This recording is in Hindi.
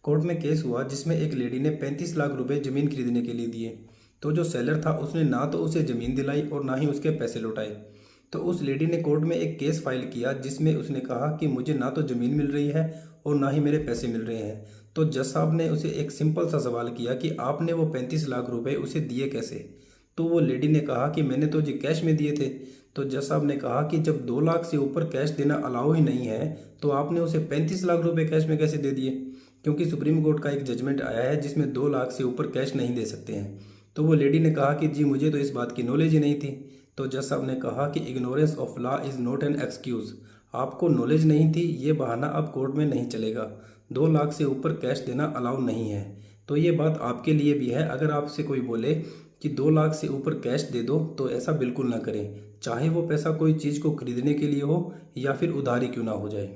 कोर्ट में केस हुआ जिसमें एक लेडी ने 35 लाख रुपए ज़मीन खरीदने के लिए दिए। तो जो सेलर था उसने ना तो उसे ज़मीन दिलाई और ना ही उसके पैसे लौटाए। तो उस लेडी ने कोर्ट में एक केस फाइल किया जिसमें उसने कहा कि मुझे ना तो ज़मीन मिल रही है और ना ही मेरे पैसे मिल रहे हैं। तो जज साहब ने उसे एक सिंपल सा सवाल किया कि आपने वो 35 लाख रुपए उसे दिए कैसे। तो वो लेडी ने कहा कि मैंने तो जी कैश में दिए थे। तो जज साहब ने कहा कि जब 2 लाख से ऊपर कैश देना अलाउ ही नहीं है तो आपने उसे 35 लाख रुपए कैश में कैसे दे दिए, क्योंकि सुप्रीम कोर्ट का एक जजमेंट आया है जिसमें 2 लाख से ऊपर कैश नहीं दे सकते हैं। तो वो लेडी ने कहा कि जी मुझे तो इस बात की नॉलेज ही नहीं थी। तो जज साहब ने कहा कि ignorance of law is not an excuse. आपको नॉलेज नहीं थी ये बहाना अब कोर्ट में नहीं चलेगा। 2 लाख से ऊपर कैश देना अलाउ नहीं है। तो ये बात आपके लिए भी है, अगर आपसे कोई बोले कि 2 लाख से ऊपर कैश दे दो तो ऐसा बिल्कुल ना करें, चाहे वो पैसा कोई चीज़ को खरीदने के लिए हो या फिर उधारी क्यों ना हो जाए।